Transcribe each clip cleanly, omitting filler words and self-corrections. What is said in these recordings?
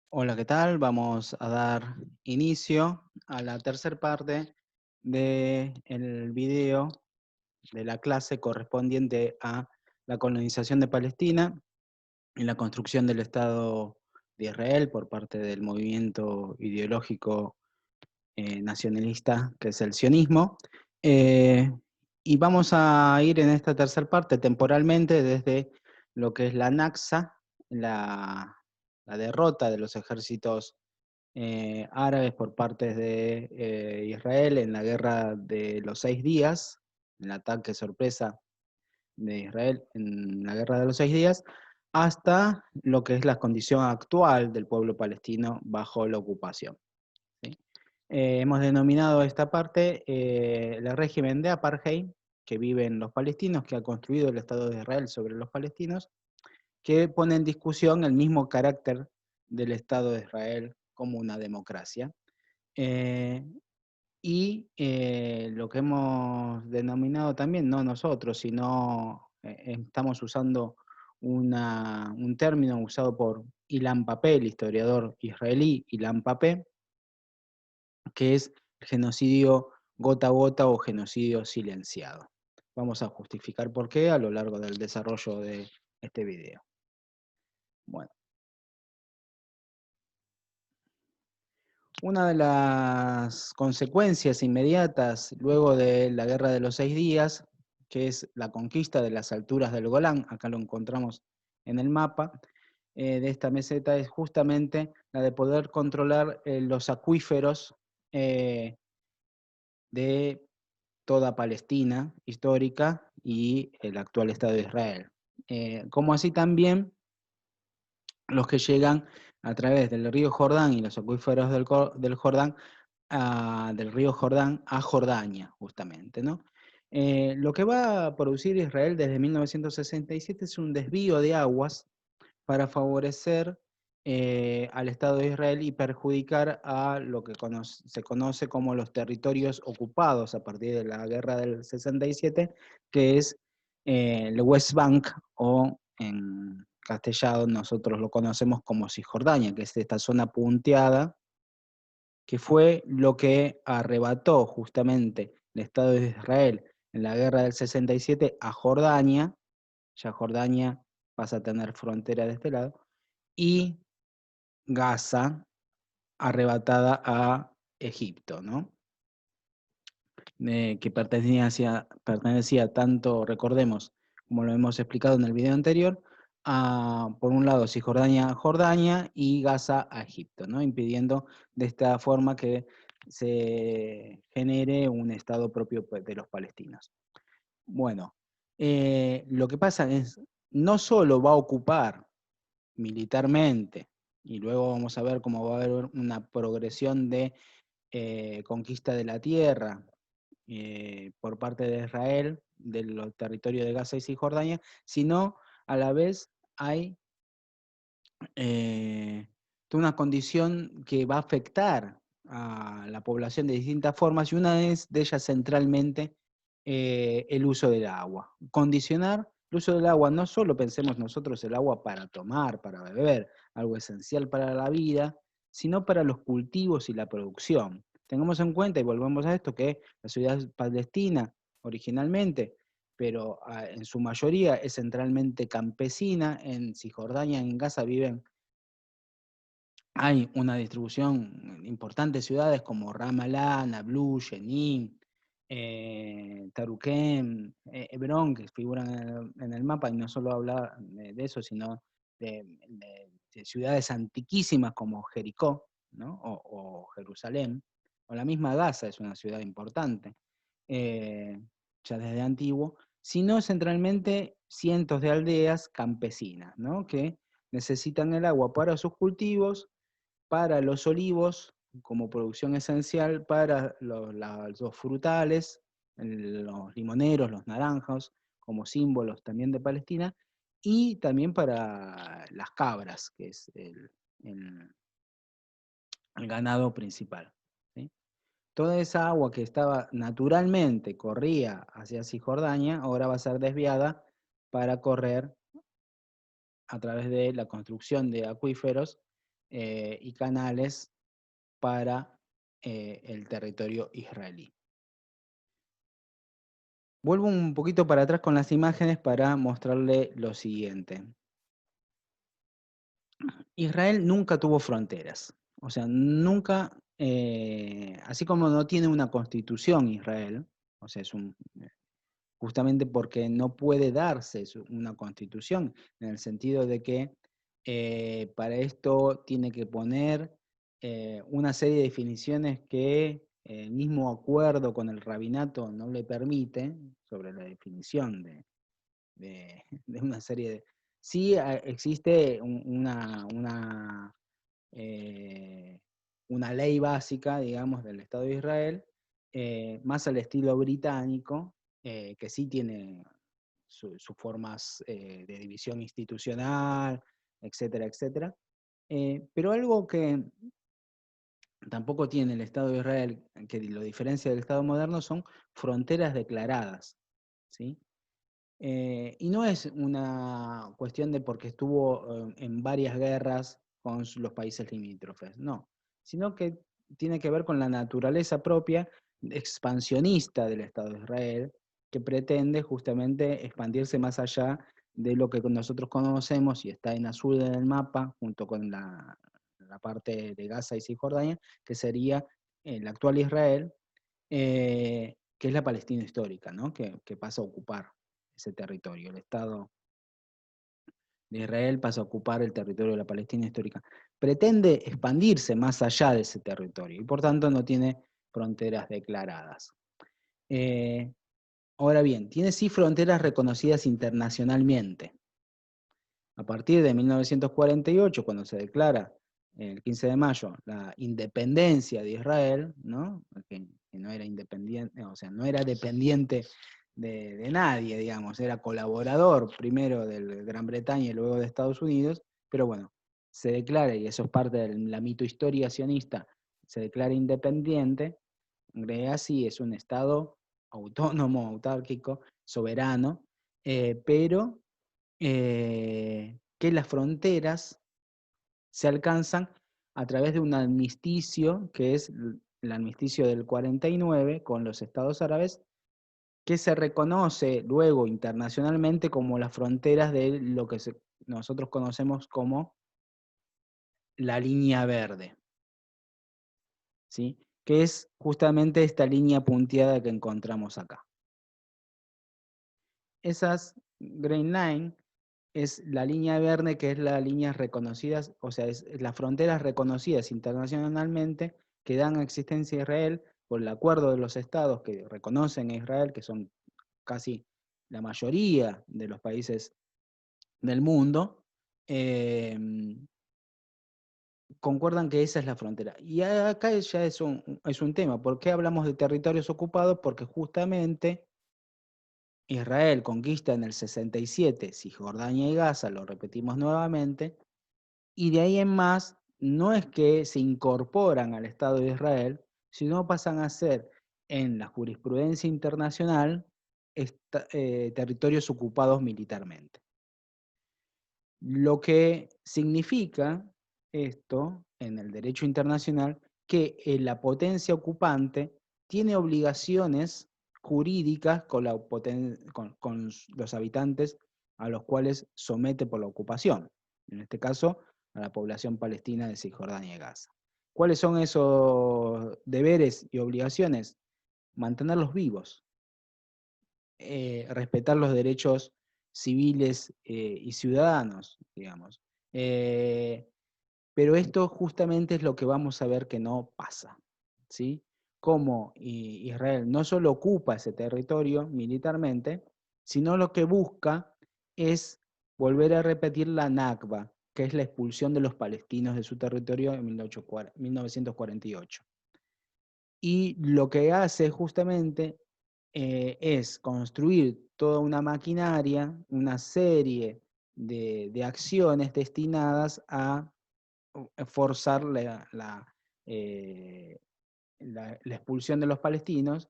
Hola, ¿qué tal? Vamos a dar inicio a la tercera parte del video de la clase correspondiente a la colonización de Palestina y la construcción del Estado de Israel por parte del movimiento ideológico nacionalista que es el sionismo. Eh, y vamos a ir en esta tercera parte temporalmente desde lo que es la Nakba, la derrota de los ejércitos árabes por parte de Israel en la guerra de los 6 días, el ataque sorpresa de Israel en la guerra de los 6 días, hasta lo que es la condición actual del pueblo palestino bajo la ocupación. ¿Sí? Hemos denominado esta parte el régimen de apartheid que viven los palestinos, que ha construido el Estado de Israel sobre los palestinos, que pone en discusión el mismo carácter del Estado de Israel como una democracia. Eh, lo que hemos denominado también, no nosotros, sino estamos usando un término usado por Ilan Pappé, el historiador israelí Ilan Pappé, que es el genocidio gota a gota o genocidio silenciado. Vamos a justificar por qué a lo largo del desarrollo de este video. Bueno, una de las consecuencias inmediatas luego de la Guerra de los 6 días, que es la conquista de las alturas del Golán, acá lo encontramos en el mapa, de esta meseta, es justamente la de poder controlar los acuíferos de toda Palestina histórica y el actual Estado de Israel. Como así también los que llegan a través del río Jordán y los acuíferos del Jordán, del río Jordán a Jordania, justamente, ¿no? Lo que va a producir Israel desde 1967 es un desvío de aguas para favorecer al Estado de Israel y perjudicar a lo que se conoce como los territorios ocupados a partir de la guerra del 67, que es el West Bank, o en castellano nosotros lo conocemos como Cisjordania, que es esta zona punteada, que fue lo que arrebató justamente el Estado de Israel en la guerra del 67 a Jordania. Ya Jordania pasa a tener frontera de este lado, y Gaza arrebatada a Egipto, ¿no? Que pertenecía tanto, recordemos, como lo hemos explicado en el video anterior, por un lado Cisjordania a Jordania y Gaza a Egipto, ¿no? Impidiendo de esta forma que se genere un Estado propio de los palestinos. Bueno, lo que pasa es, no solo va a ocupar militarmente, y luego vamos a ver cómo va a haber una progresión de conquista de la tierra por parte de Israel, de los territorios de Gaza y Cisjordania, sino a la vez hay toda una condición que va a afectar a la población de distintas formas, y una de ellas centralmente el uso del agua. Condicionar el uso del agua, no solo pensemos nosotros el agua para tomar, para beber, algo esencial para la vida, sino para los cultivos y la producción. Tengamos en cuenta, y volvemos a esto, que la ciudad palestina originalmente, pero en su mayoría es centralmente campesina. En Cisjordania, en Gaza viven, hay una distribución importante de ciudades como Ramallah, Nablus, Jenin, Taruquén, Hebrón, que figuran en el mapa, y no solo habla de eso, sino de ciudades antiquísimas como Jericó, ¿no? o Jerusalén, o la misma Gaza es una ciudad importante, eh, ya desde antiguo, sino centralmente cientos de aldeas campesinas, ¿no? que necesitan el agua para sus cultivos, para los olivos como producción esencial, para los frutales, los limoneros, los naranjos, como símbolos también de Palestina, y también para las cabras, que es el ganado principal. ¿Sí? Toda esa agua que estaba naturalmente, corría hacia Cisjordania, ahora va a ser desviada para correr a través de la construcción de acuíferos y canales para el territorio israelí. Vuelvo un poquito para atrás con las imágenes para mostrarle lo siguiente. Israel nunca tuvo fronteras, o sea, nunca, así como no tiene una constitución Israel, o sea, justamente porque no puede darse una constitución, en el sentido de que para esto tiene que poner una serie de definiciones que el mismo acuerdo con el rabinato no le permite, sobre la definición de una serie de... Sí existe una ley básica, digamos, del Estado de Israel, más al estilo británico, que sí tiene sus formas de división institucional, etcétera, etcétera. Pero algo que tampoco tiene el Estado de Israel, que lo diferencia del Estado moderno, son fronteras declaradas, ¿sí? Y no es una cuestión de porque estuvo en varias guerras con los países limítrofes, no, sino que tiene que ver con la naturaleza propia expansionista del Estado de Israel, que pretende justamente expandirse más allá de lo que nosotros conocemos y está en azul en el mapa, junto con la parte de Gaza y Cisjordania, que sería el actual Israel, que es la Palestina histórica, ¿no? que pasa a ocupar ese territorio. El Estado de Israel pasa a ocupar el territorio de la Palestina histórica. Pretende expandirse más allá de ese territorio y por tanto no tiene fronteras declaradas. Ahora bien, tiene sí fronteras reconocidas internacionalmente. A partir de 1948, cuando se declara el 15 de mayo la independencia de Israel, ¿no? Que no era independiente, o sea, no era dependiente de nadie, digamos, era colaborador primero de Gran Bretaña y luego de Estados Unidos, pero bueno, se declara, y eso es parte de la mitohistoria sionista, se declara independiente, así es un Estado autónomo, autárquico, soberano, pero que las fronteras se alcanzan a través de un armisticio, que es el armisticio del 49 con los estados árabes, que se reconoce luego internacionalmente como las fronteras de lo que nosotros conocemos como la línea verde, ¿sí? Que es justamente esta línea punteada que encontramos acá. Esas Green Line es la línea verde, que es las líneas reconocidas, o sea, es las fronteras reconocidas internacionalmente que dan existencia a Israel por el acuerdo de los estados que reconocen a Israel, que son casi la mayoría de los países del mundo, concuerdan que esa es la frontera. Y acá ya es un tema. ¿Por qué hablamos de territorios ocupados? Porque justamente Israel conquista en el 67 Cisjordania y Gaza, lo repetimos nuevamente, y de ahí en más no es que se incorporan al Estado de Israel, sino pasan a ser en la jurisprudencia internacional territorios ocupados militarmente. Lo que significa esto en el derecho internacional que la potencia ocupante tiene obligaciones jurídicas con los habitantes a los cuales somete por la ocupación, en este caso a la población palestina de Cisjordania y Gaza. ¿Cuáles son esos deberes y obligaciones? Mantenerlos vivos, respetar los derechos civiles y ciudadanos, digamos. Pero esto justamente es lo que vamos a ver que no pasa, ¿sí? Cómo Israel no solo ocupa ese territorio militarmente, sino lo que busca es volver a repetir la Nakba, que es la expulsión de los palestinos de su territorio en 1948. Y lo que hace justamente es construir toda una maquinaria, una serie de acciones destinadas a forzar la expulsión de los palestinos,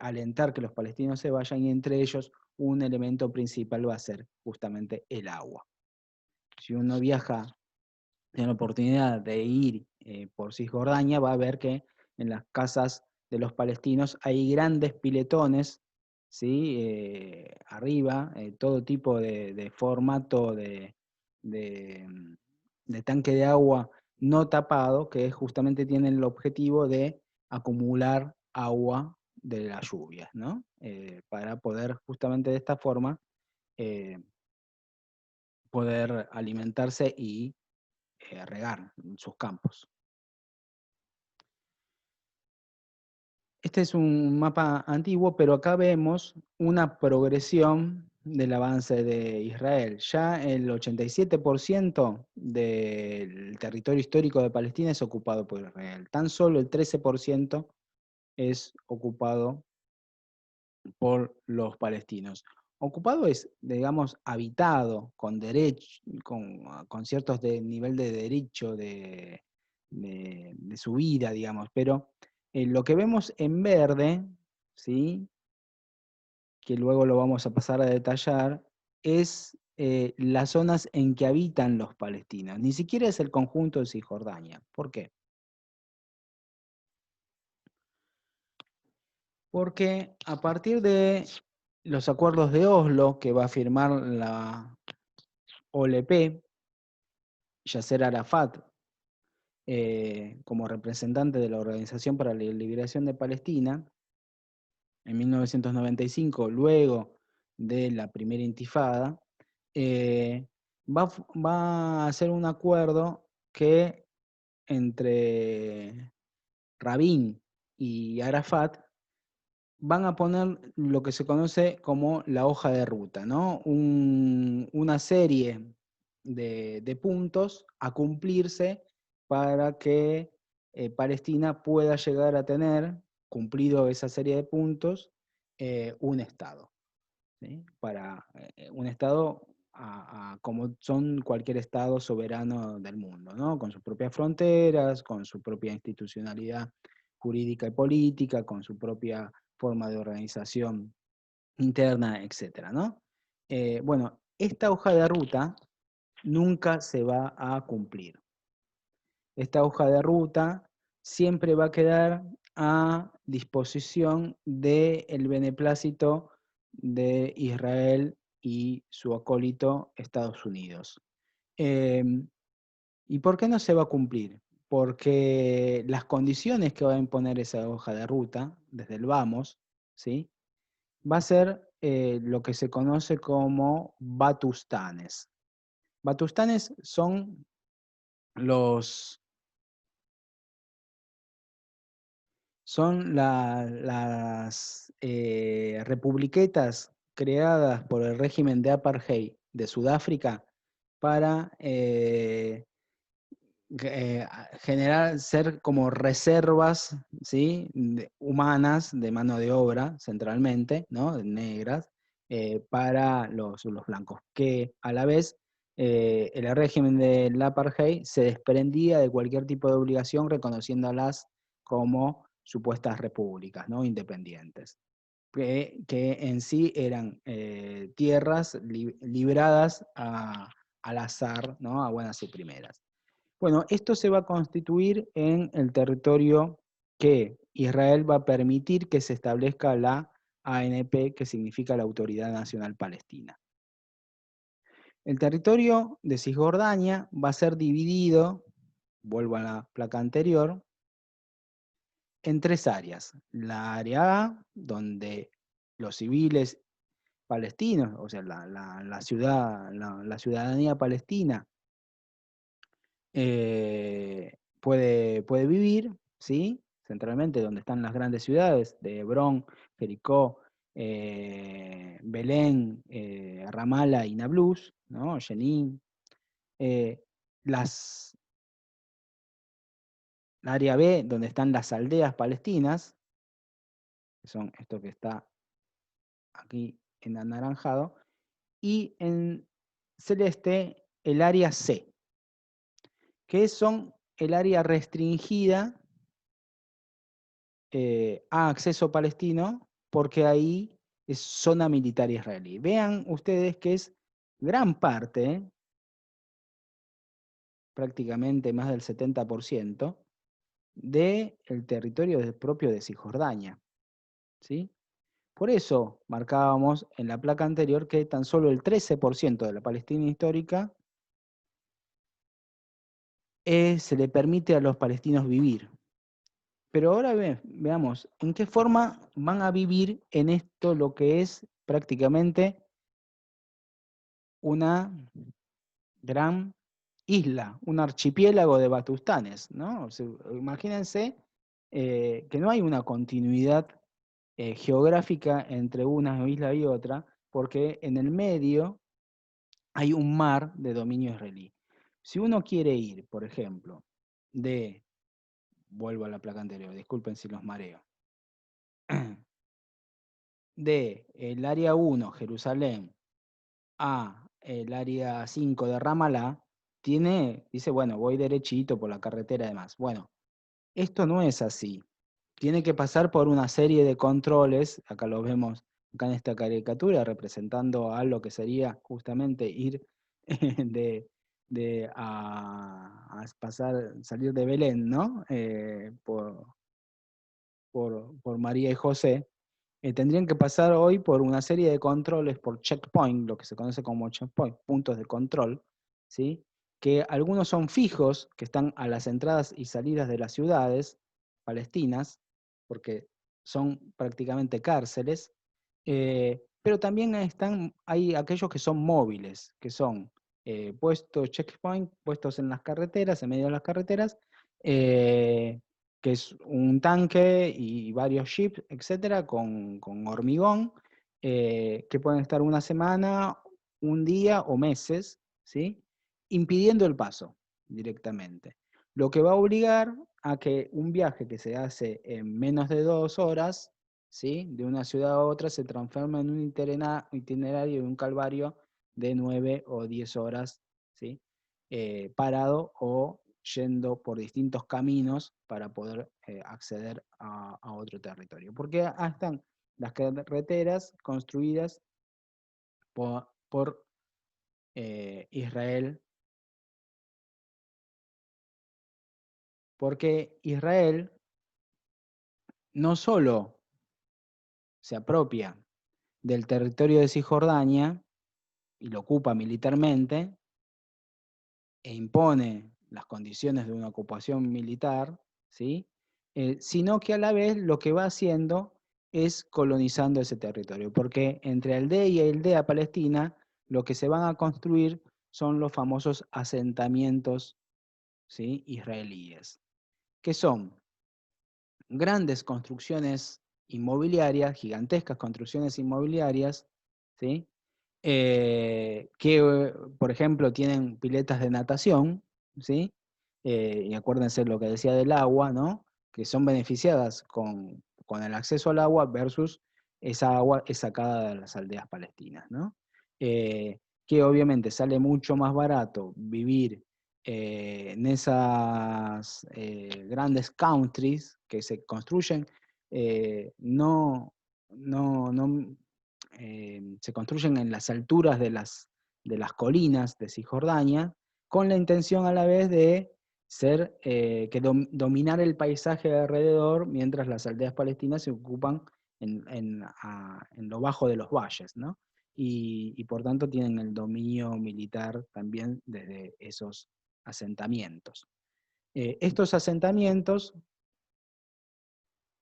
alentar que los palestinos se vayan, y entre ellos un elemento principal va a ser justamente el agua. Si uno viaja tiene la oportunidad de ir por Cisjordania, va a ver que en las casas de los palestinos hay grandes piletones, ¿sí? Arriba, todo tipo de formato de, de tanque de agua no tapado, que justamente tienen el objetivo de acumular agua de las lluvias, ¿no? Para poder justamente de esta forma eh, poder alimentarse y regar sus campos. Este es un mapa antiguo, pero acá vemos una progresión del avance de Israel. Ya el 87% del territorio histórico de Palestina es ocupado por Israel. Tan solo el 13% es ocupado por los palestinos. Ocupado es, digamos, habitado, con derecho, con ciertos nivel de derecho de su vida, digamos, pero lo que vemos en verde, ¿sí? Que luego lo vamos a pasar a detallar, es las zonas en que habitan los palestinos. Ni siquiera es el conjunto de Cisjordania. ¿Por qué? Porque a partir de los acuerdos de Oslo que va a firmar la OLP, Yasser Arafat, como representante de la Organización para la Liberación de Palestina, en 1995, luego de la primera intifada, va a hacer un acuerdo que entre Rabin y Arafat van a poner lo que se conoce como la hoja de ruta, ¿no? Una serie de puntos a cumplirse para que Palestina pueda llegar a tener, cumplido esa serie de puntos, un Estado. ¿Sí? Para un Estado como son cualquier Estado soberano del mundo, ¿no? Con sus propias fronteras, con su propia institucionalidad jurídica y política, con su propia forma de organización interna, etcétera, ¿no? Bueno, esta hoja de ruta nunca se va a cumplir. Esta hoja de ruta siempre va a quedar a disposición del beneplácito de Israel y su acólito Estados Unidos. ¿Y por qué no se va a cumplir? Porque las condiciones que va a imponer esa hoja de ruta, desde el vamos, ¿sí? Va a ser lo que se conoce como batustanes. Batustanes son los las republiquetas creadas por el régimen de apartheid de Sudáfrica para generar, ser como reservas, ¿sí? Humanas de mano de obra, centralmente, ¿no? Negras, para los blancos, que a la vez el régimen del apartheid se desprendía de cualquier tipo de obligación reconociéndolas como supuestas repúblicas, ¿no? Independientes, que en sí eran tierras libradas al azar, ¿no? A buenas y primeras. Bueno, esto se va a constituir en el territorio que Israel va a permitir que se establezca la ANP, que significa la Autoridad Nacional Palestina. El territorio de Cisjordania va a ser dividido, vuelvo a la placa anterior, en tres áreas. La área A, donde los civiles palestinos, o sea, la ciudadanía palestina, puede vivir, ¿sí? Centralmente donde están las grandes ciudades de Hebrón, Jericó, Belén, Ramala y Nablus, ¿no? Jenin. Las, la área B, donde están las aldeas palestinas, que son esto que está aquí en anaranjado, y en celeste el área C, que son el área restringida a acceso palestino, porque ahí es zona militar israelí. Vean ustedes que es gran parte, prácticamente más del 70% del territorio propio de Cisjordania, ¿sí? Por eso marcábamos en la placa anterior que tan solo el 13% de la Palestina histórica se le permite a los palestinos vivir. Pero ahora veamos en qué forma van a vivir en esto lo que es prácticamente una gran isla, un archipiélago de batustanes, ¿no? O sea, imagínense que no hay una continuidad geográfica entre una isla y otra, porque en el medio hay un mar de dominio israelí. Si uno quiere ir, por ejemplo, vuelvo a la placa anterior, disculpen si los mareo, de el área 1, Jerusalén, a el área 5 de Ramallah, dice, bueno, voy derechito por la carretera y demás. Bueno, esto no es así. Tiene que pasar por una serie de controles, acá lo vemos acá en esta caricatura, representando a lo que sería justamente ir a pasar, salir de Belén, ¿no? Por María y José, tendrían que pasar hoy por una serie de controles, por checkpoint, lo que se conoce como checkpoint, puntos de control, ¿sí? Que algunos son fijos, que están a las entradas y salidas de las ciudades palestinas, porque son prácticamente cárceles, pero también hay aquellos que son móviles, que son puestos checkpoint, puestos en las carreteras, en medio de las carreteras, que es un tanque y varios jeeps, etcétera, con hormigón, que pueden estar una semana, un día o meses, ¿sí? Impidiendo el paso directamente. Lo que va a obligar a que un viaje que se hace en menos de 2 horas, ¿sí? De una ciudad a otra, se transforma en un itinerario, de un calvario de 9 o 10 horas, ¿sí? Parado o yendo por distintos caminos para poder acceder a otro territorio. Porque están las carreteras construidas por Israel, porque Israel no solo se apropia del territorio de Cisjordania y lo ocupa militarmente e impone las condiciones de una ocupación militar, ¿sí? Sino que a la vez lo que va haciendo es colonizando ese territorio, porque entre aldea y aldea palestina lo que se van a construir son los famosos asentamientos, ¿sí? Israelíes, que son grandes construcciones inmobiliarias, gigantescas construcciones inmobiliarias, ¿sí? Que, por ejemplo, tienen piletas de natación, ¿sí? Y acuérdense lo que decía del agua, ¿no? Que son beneficiadas con el acceso al agua versus esa agua es sacada de las aldeas palestinas, ¿no? Que obviamente sale mucho más barato vivir en esas grandes countries que se construyen, se construyen en las alturas de las colinas de Cisjordania, con la intención a la vez de dominar el paisaje de alrededor, mientras las aldeas palestinas se ocupan en lo bajo de los valles, ¿no? Y por tanto tienen el dominio militar también desde esos asentamientos. Estos asentamientos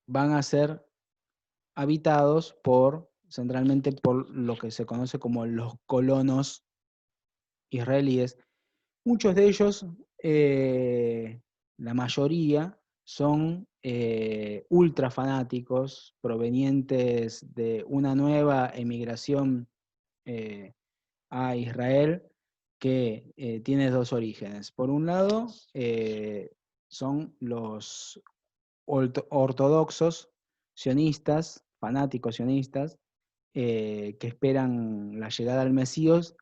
van a ser habitados centralmente por lo que se conoce como los colonos israelíes. Muchos de ellos, la mayoría, son ultra fanáticos provenientes de una nueva emigración a Israel que tiene dos orígenes. Por un lado, son los ortodoxos sionistas, fanáticos sionistas, que esperan la llegada del Mesías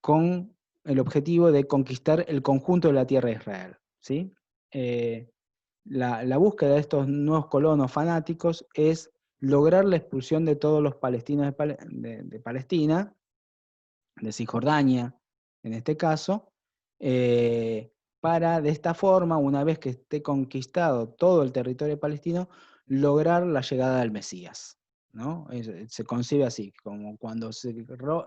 con el objetivo de conquistar el conjunto de la tierra de Israel, ¿sí? La búsqueda de estos nuevos colonos fanáticos es lograr la expulsión de todos los palestinos de Palestina, de Cisjordania en este caso, para de esta forma, una vez que esté conquistado todo el territorio palestino, lograr la llegada del Mesías, ¿no? Se concibe así, como cuando se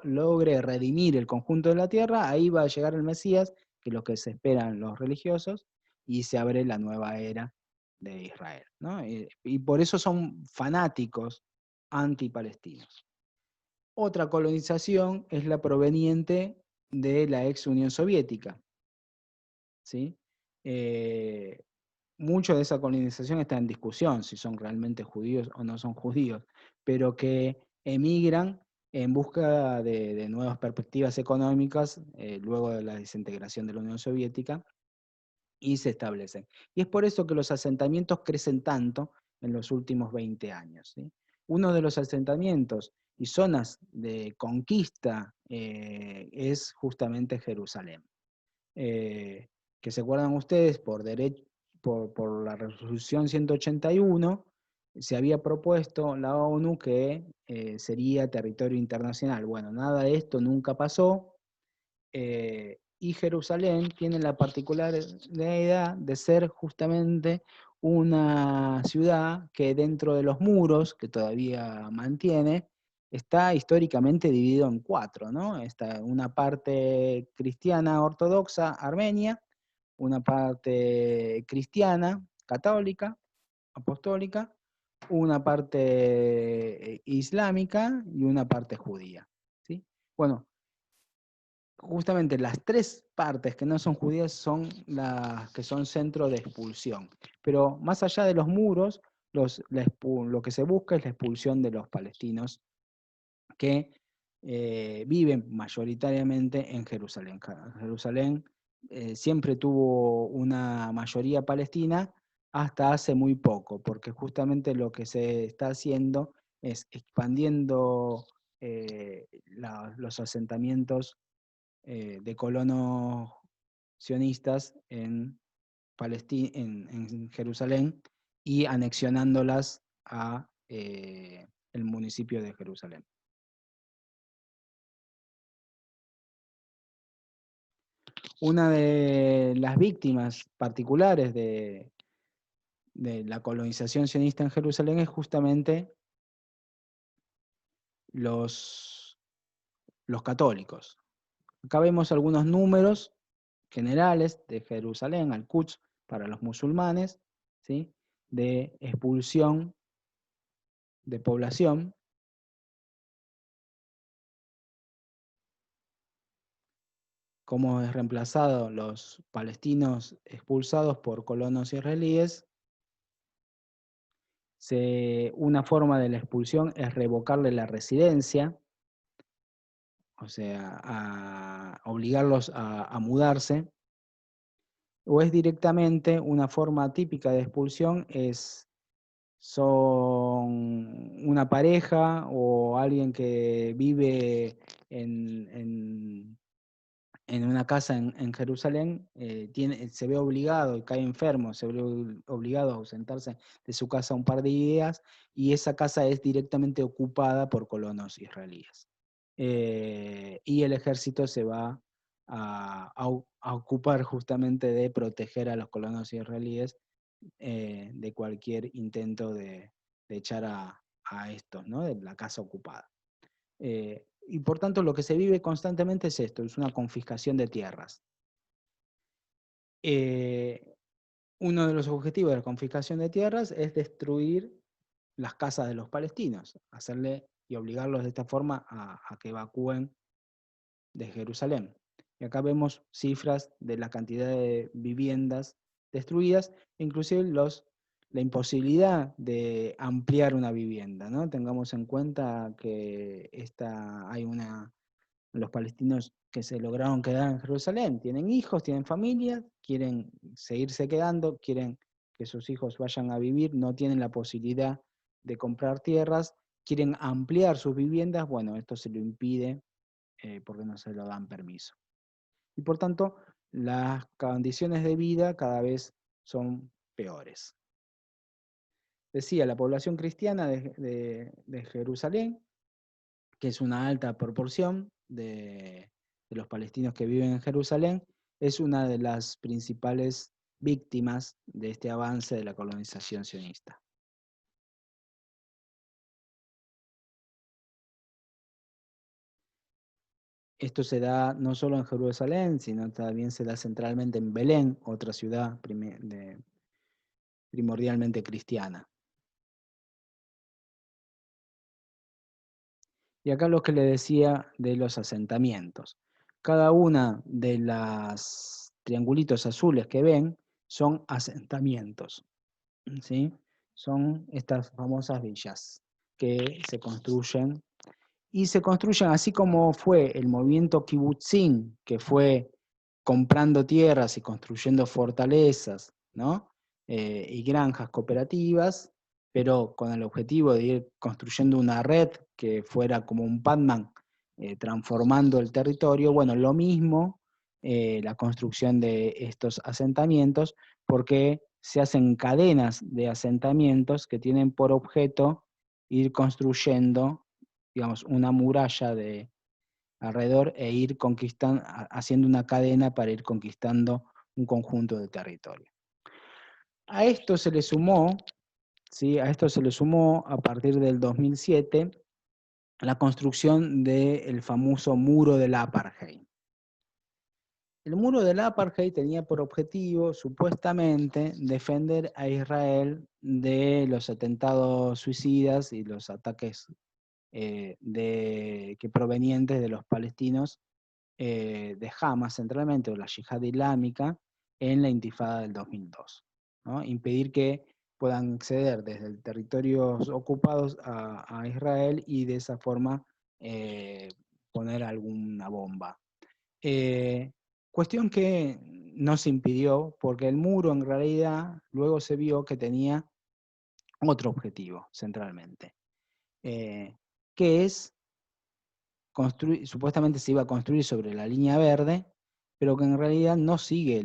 logre redimir el conjunto de la tierra, ahí va a llegar el Mesías, que es lo que se esperan los religiosos, y se abre la nueva era de Israel, ¿no? Y por eso son fanáticos antipalestinos. Otra colonización es la proveniente de la ex Unión Soviética, ¿sí? Mucho de esa colonización está en discusión, si son realmente judíos o no son judíos, pero que emigran en busca de nuevas perspectivas económicas luego de la desintegración de la Unión Soviética y se establecen. Y es por eso que los asentamientos crecen tanto en los últimos 20 años, ¿sí? Uno de los asentamientos y zonas de conquista es justamente Jerusalén. Que se acuerdan ustedes, por la resolución 181, se había propuesto la ONU que sería territorio internacional. Bueno, nada de esto nunca pasó, y Jerusalén tiene la particularidad de ser justamente una ciudad que dentro de los muros, que todavía mantiene, está históricamente dividido en cuatro, ¿no? Está una parte cristiana ortodoxa armenia, una parte cristiana católica, apostólica, una parte islámica y una parte judía, ¿sí? Bueno, justamente las tres partes que no son judías son las que son centro de expulsión. Pero más allá de los muros, lo que se busca es la expulsión de los palestinos que viven mayoritariamente en Jerusalén. Jerusalén siempre tuvo una mayoría palestina hasta hace muy poco, porque justamente lo que se está haciendo es expandiendo los asentamientos de colonos sionistas en Jerusalén y anexionándolas a el municipio de Jerusalén. Una de las víctimas particulares de la colonización sionista en Jerusalén es justamente los católicos. Acá vemos algunos números generales de Jerusalén, Al-Quds, para los musulmanes, ¿sí? De expulsión de población. Cómo es reemplazado los palestinos expulsados por colonos israelíes. Una forma de la expulsión es revocarle la residencia, o sea, a obligarlos a mudarse, o es directamente una forma típica de expulsión, son una pareja o alguien que vive en una casa en Jerusalén, se ve obligado y cae enfermo, se ve obligado a ausentarse de su casa un par de días, y esa casa es directamente ocupada por colonos israelíes. Y el ejército se va a ocupar justamente de proteger a los colonos israelíes de cualquier intento de echar a estos, ¿no? De la casa ocupada. Y por tanto lo que se vive constantemente es esto, es una confiscación de tierras. Uno de los objetivos de la confiscación de tierras es destruir las casas de los palestinos, hacerle y obligarlos de esta forma a que evacúen de Jerusalén. Y acá vemos cifras de la cantidad de viviendas destruidas, inclusive la imposibilidad de ampliar una vivienda, ¿no? Tengamos en cuenta que los palestinos que se lograron quedar en Jerusalén tienen hijos, tienen familias, quieren seguirse quedando, quieren que sus hijos vayan a vivir, no tienen la posibilidad de comprar tierras, quieren ampliar sus viviendas, bueno, esto se lo impide porque no se lo dan permiso. Y por tanto, las condiciones de vida cada vez son peores. Decía, la población cristiana de Jerusalén, que es una alta proporción de los palestinos que viven en Jerusalén, es una de las principales víctimas de este avance de la colonización sionista. Esto se da no solo en Jerusalén, sino también se da centralmente en Belén, otra ciudad primordialmente cristiana. Y acá lo que le decía de los asentamientos. Cada una de las triangulitos azules que ven son asentamientos, ¿sí? Son estas famosas villas que se construyen. Y se construyen así como fue el movimiento kibutzim, que fue comprando tierras y construyendo fortalezas, ¿no? Y granjas cooperativas, pero con el objetivo de ir construyendo una red que fuera como un Pac-Man, transformando el territorio. Bueno, lo mismo la construcción de estos asentamientos, porque se hacen cadenas de asentamientos que tienen por objeto ir construyendo, digamos, una muralla de alrededor e ir conquistando, haciendo una cadena para ir conquistando un conjunto de territorio. A esto se le sumó, ¿sí? A esto se le sumó a partir del 2007 la construcción del famoso muro del apartheid. El muro del apartheid tenía por objetivo, supuestamente, defender a Israel de los atentados suicidas y los ataques que provenientes de los palestinos de Hamas centralmente, o la yihad islámica, en la intifada del 2002. ¿No? Impedir que puedan acceder desde territorios ocupados a Israel y de esa forma poner alguna bomba. Cuestión que no se impidió porque el muro en realidad luego se vio que tenía otro objetivo centralmente, que es supuestamente se iba a construir sobre la línea verde, pero que en realidad no sigue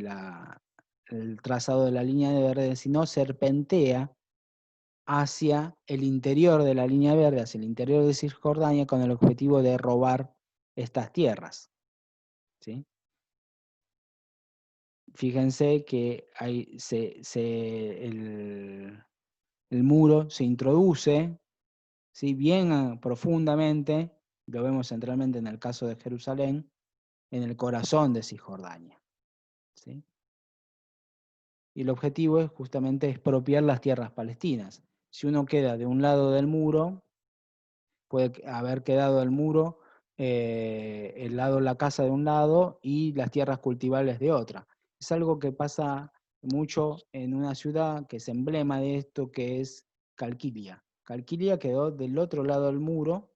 el trazado de la línea verde, sino serpentea hacia el interior de la línea verde, hacia el interior de Cisjordania, con el objetivo de robar estas tierras. ¿Sí? Fíjense que el muro se introduce, ¿sí? Bien profundamente, lo vemos centralmente en el caso de Jerusalén, en el corazón de Cisjordania. ¿Sí? Y el objetivo es justamente expropiar las tierras palestinas. Si uno queda de un lado del muro, puede haber quedado el muro, la casa de un lado y las tierras cultivables de otra. Es algo que pasa mucho en una ciudad que es emblema de esto, que es Calquilia. Calquilia quedó del otro lado del muro,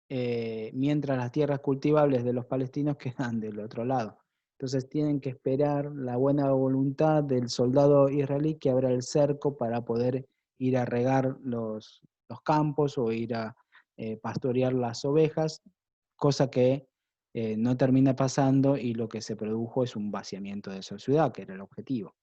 mientras las tierras cultivables de los palestinos quedan del otro lado. Entonces tienen que esperar la buena voluntad del soldado israelí que abra el cerco para poder ir a regar los campos o ir a pastorear las ovejas, cosa que no termina pasando, y lo que se produjo es un vaciamiento de esa ciudad, que era el objetivo.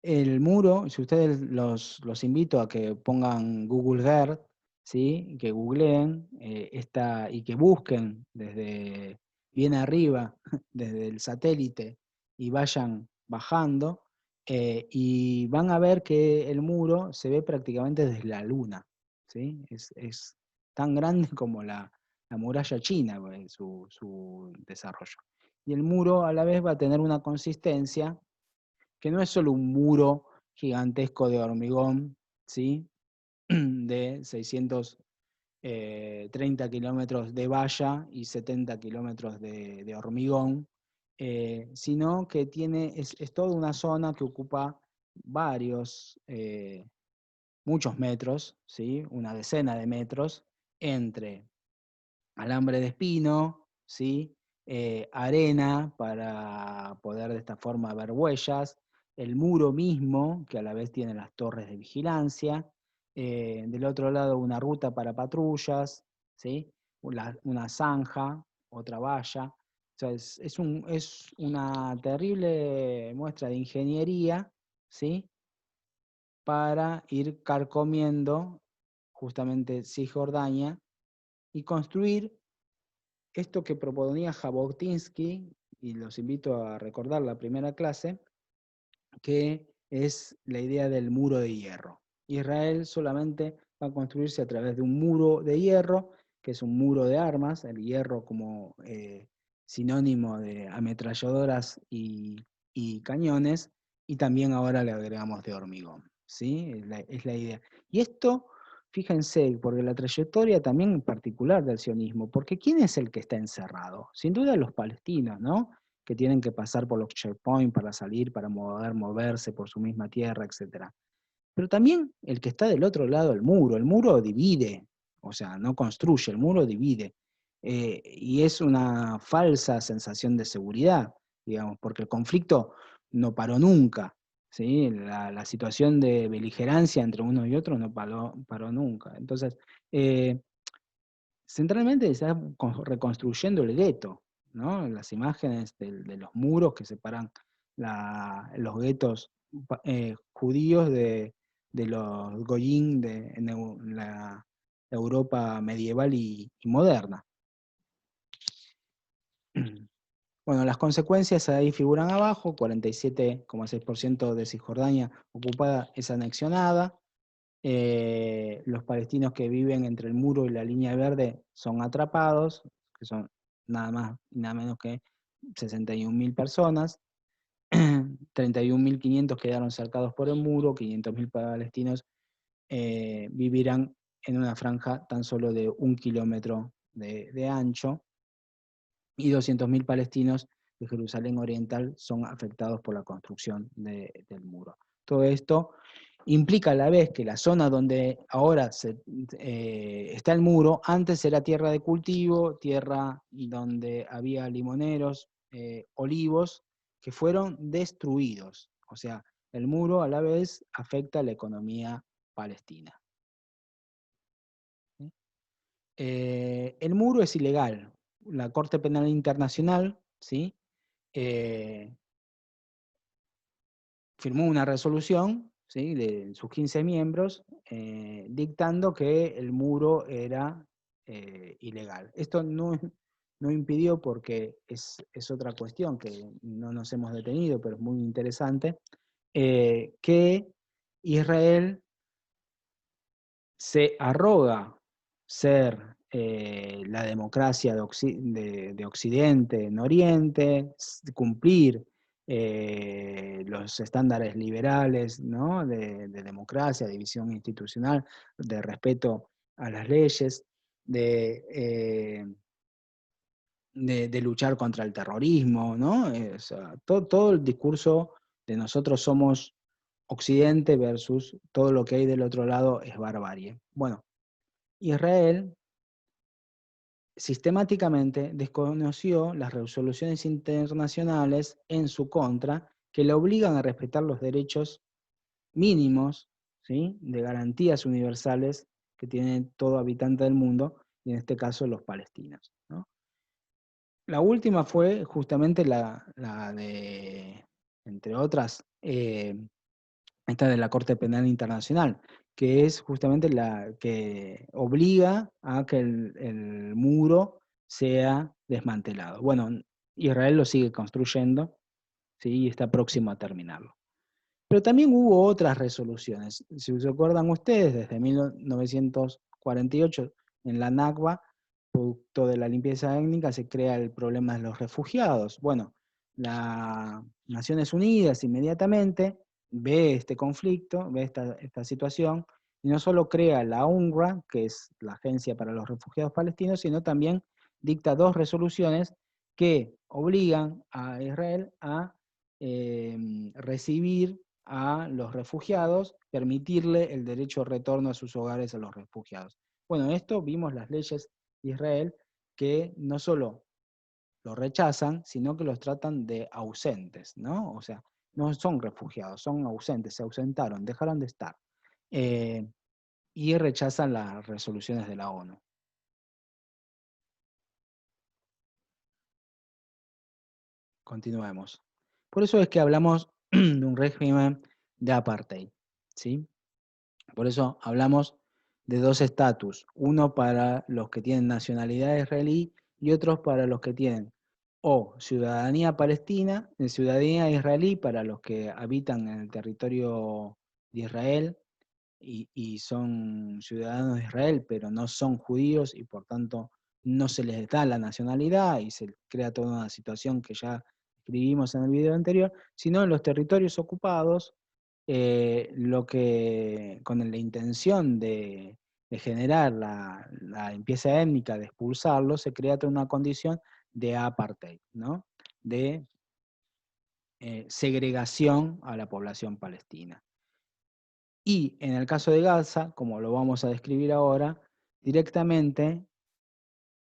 El muro, si ustedes los invito a que pongan Google Earth, ¿sí? Que googleen y que busquen desde bien arriba, desde el satélite, y vayan bajando, y van a ver que el muro se ve prácticamente desde la luna. ¿Sí? Es tan grande como la muralla china, su desarrollo. Y el muro a la vez va a tener una consistencia que no es solo un muro gigantesco de hormigón, ¿sí? De 630 kilómetros de valla y 70 kilómetros de hormigón, sino que es toda una zona que ocupa muchos metros, ¿sí? Una decena de metros, entre alambre de espino, ¿sí? Arena para poder de esta forma ver huellas, el muro mismo, que a la vez tiene las torres de vigilancia, del otro lado una ruta para patrullas, ¿sí? Una zanja, otra valla. O sea, es una terrible muestra de ingeniería, ¿sí? Para ir carcomiendo justamente Cisjordania y construir esto que proponía Jabotinsky, y los invito a recordar la primera clase, que es la idea del muro de hierro. Israel solamente va a construirse a través de un muro de hierro, que es un muro de armas, el hierro como sinónimo de ametralladoras y cañones, y también ahora le agregamos de hormigón. ¿Sí? Es la idea. Y esto, fíjense, porque la trayectoria también en particular del sionismo, porque ¿quién es el que está encerrado? Sin duda los palestinos, ¿no? Que tienen que pasar por los checkpoints para salir, para moverse por su misma tierra, etc. Pero también el que está del otro lado del muro, el muro divide, o sea, no construye, el muro divide. Y es una falsa sensación de seguridad, digamos, porque el conflicto no paró nunca, ¿sí? La situación de beligerancia entre unos y otros no paró nunca. Entonces, centralmente se está reconstruyendo el gueto, ¿no? Las imágenes de los muros que separan los guetos judíos de los goyim en la Europa medieval y moderna. Bueno, las consecuencias ahí figuran abajo: 47,6% de Cisjordania ocupada es anexionada. Los palestinos que viven entre el muro y la línea verde son atrapados, que son nada más y nada menos que 61.000 personas. 31.500 quedaron cercados por el muro, 500.000 palestinos vivirán en una franja tan solo de 1 kilómetro de ancho, y 200.000 palestinos de Jerusalén Oriental son afectados por la construcción del muro. Todo esto implica a la vez que la zona donde ahora está el muro, antes era tierra de cultivo, tierra donde había limoneros, olivos, que fueron destruidos. O sea, el muro a la vez afecta a la economía palestina. ¿Sí? El muro es ilegal. La Corte Penal Internacional, ¿sí? Firmó una resolución, ¿sí? De sus 15 miembros, dictando que el muro era ilegal. Esto no impidió, porque es otra cuestión que no nos hemos detenido, pero es muy interesante, que Israel se arroga ser la democracia de Occidente en Oriente, cumplir los estándares liberales, ¿no? de democracia, de división institucional, de respeto a las leyes, de luchar contra el terrorismo, ¿no? O sea, todo el discurso de nosotros somos Occidente versus todo lo que hay del otro lado es barbarie. Bueno, Israel sistemáticamente desconoció las resoluciones internacionales en su contra, que le obligan a respetar los derechos mínimos, ¿sí? De garantías universales que tiene todo habitante del mundo, y en este caso los palestinos, ¿no? La última fue justamente la de, entre otras, esta de la Corte Penal Internacional, que es justamente la que obliga a que el muro sea desmantelado. Bueno, Israel lo sigue construyendo, ¿sí? Y está próximo a terminarlo. Pero también hubo otras resoluciones. Si se acuerdan ustedes, desde 1948, en la Nakba, producto de la limpieza étnica, se crea el problema de los refugiados. Bueno, las Naciones Unidas inmediatamente ve este conflicto, ve esta situación, y no solo crea la UNRWA, que es la Agencia para los Refugiados Palestinos, sino también dicta 2 resoluciones que obligan a Israel a recibir a los refugiados, permitirle el derecho de retorno a sus hogares a los refugiados. Bueno, esto vimos las leyes de Israel, que no solo los rechazan, sino que los tratan de ausentes, ¿no? O sea, no son refugiados, son ausentes, se ausentaron, dejaron de estar. Y rechazan las resoluciones de la ONU. Continuemos. Por eso es que hablamos de un régimen de apartheid, ¿sí? Por eso hablamos de 2 estatus, uno para los que tienen nacionalidad israelí y otros para los que tienen o ciudadanía palestina, ciudadanía israelí para los que habitan en el territorio de Israel y son ciudadanos de Israel, pero no son judíos y por tanto no se les da la nacionalidad y se crea toda una situación que ya escribimos en el video anterior, sino en los territorios ocupados, con la intención de generar la limpieza étnica, de expulsarlos, se crea toda una condición de apartheid, ¿no? De segregación a la población palestina. Y en el caso de Gaza, como lo vamos a describir ahora, directamente,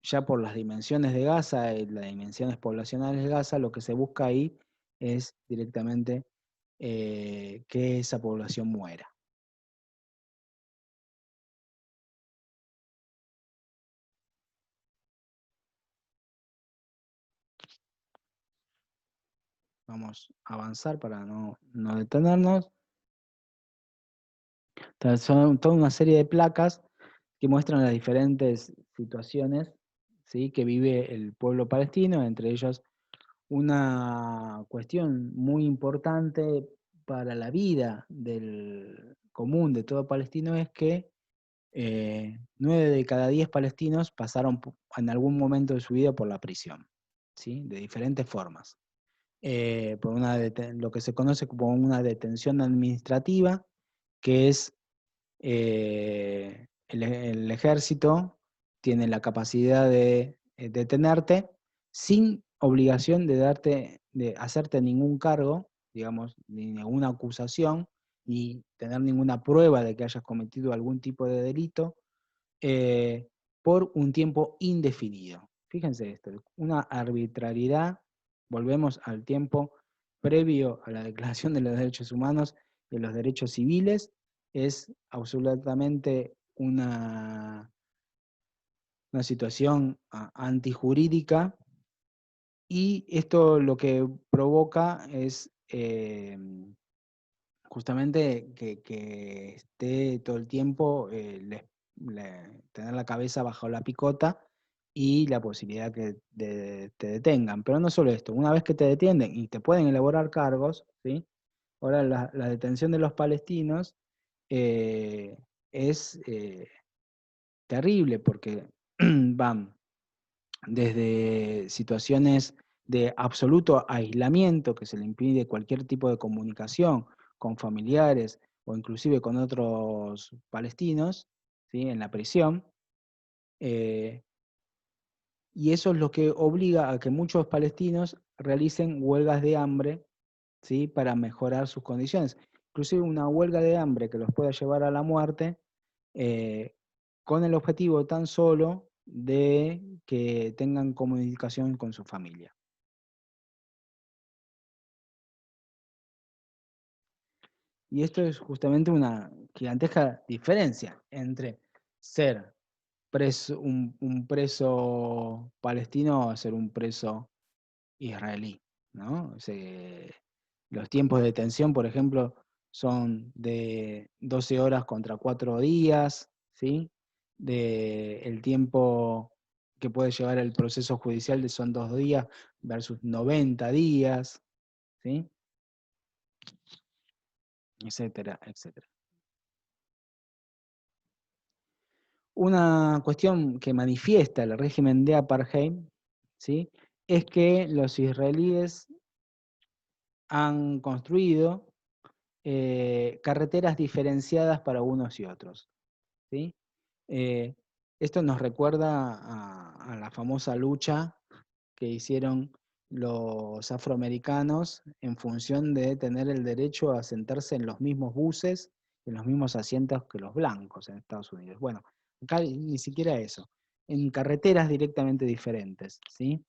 ya por las dimensiones de Gaza y las dimensiones poblacionales de Gaza, lo que se busca ahí es directamente que esa población muera. Vamos a avanzar para no detenernos. Entonces, son toda una serie de placas que muestran las diferentes situaciones, ¿sí?, que vive el pueblo palestino, entre ellos una cuestión muy importante para la vida del común de todo palestino es que 9 de cada 10 palestinos pasaron en algún momento de su vida por la prisión, ¿sí?, de diferentes formas. Por lo que se conoce como una detención administrativa, que es el ejército tiene la capacidad de detenerte sin obligación de hacerte ningún cargo, digamos, ni ninguna acusación, ni tener ninguna prueba de que hayas cometido algún tipo de delito, por un tiempo indefinido. Fíjense esto, una arbitrariedad, volvemos al tiempo previo a la Declaración de los Derechos Humanos y de los derechos civiles, es absolutamente una situación antijurídica, y esto lo que provoca es justamente que esté todo el tiempo tener la cabeza bajo la picota y la posibilidad que te detengan. Pero no solo esto, una vez que te detienen y te pueden elaborar cargos, ¿sí? Ahora la detención de los palestinos eh, es terrible porque van desde situaciones de absoluto aislamiento, que se le impide cualquier tipo de comunicación con familiares o inclusive con otros palestinos, ¿sí?, en la prisión, eh, y eso es lo que obliga a que muchos palestinos realicen huelgas de hambre, ¿sí?, para mejorar sus condiciones. Inclusive una huelga de hambre que los pueda llevar a la muerte, eh, con el objetivo tan solo de que tengan comunicación con su familia. Y esto es justamente una gigantesca diferencia entre ser un preso palestino a ser un preso israelí, ¿no? Los tiempos de detención, por ejemplo, son de 12 horas contra 4 días, ¿sí? El tiempo que puede llevar el proceso judicial son 2 días versus 90 días, ¿sí? Etcétera, etcétera. Una cuestión que manifiesta el régimen de apartheid, ¿sí?, es que los israelíes han construido carreteras diferenciadas para unos y otros, ¿sí? Esto nos recuerda a la famosa lucha que hicieron los afroamericanos en función de tener el derecho a sentarse en los mismos buses, en los mismos asientos que los blancos en Estados Unidos. Bueno, acá ni siquiera eso, en carreteras directamente diferentes, ¿sí?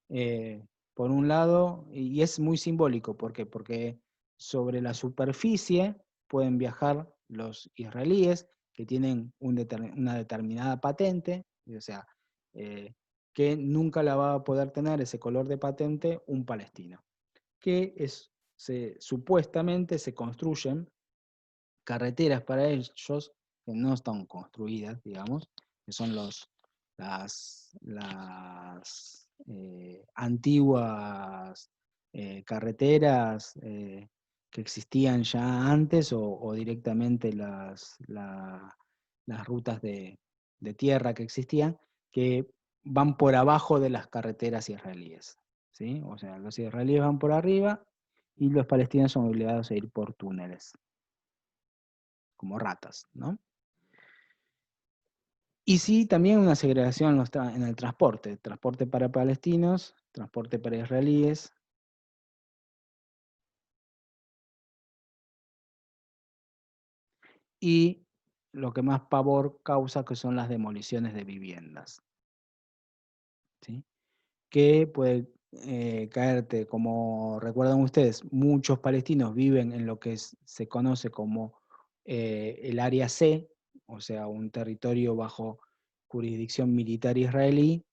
Eh, por un lado, y es muy simbólico, ¿por qué? Porque sobre la superficie pueden viajar los israelíes que tienen una determinada patente, o sea, eh, que nunca la va a poder tener ese color de patente un palestino, que supuestamente se construyen carreteras para ellos que no están construidas, digamos, que son las antiguas carreteras que existían ya antes o directamente las rutas de tierra que existían, que van por abajo de las carreteras israelíes, ¿sí? O sea, los israelíes van por arriba y los palestinos son obligados a ir por túneles, como ratas, ¿no? Y sí, también una segregación en el transporte para palestinos, transporte para israelíes, y lo que más pavor causa, que son las demoliciones de viviendas, ¿sí? Que puede caerte, como recuerdan ustedes, muchos palestinos viven en lo que se conoce como el área C, o sea, un territorio bajo jurisdicción militar israelí.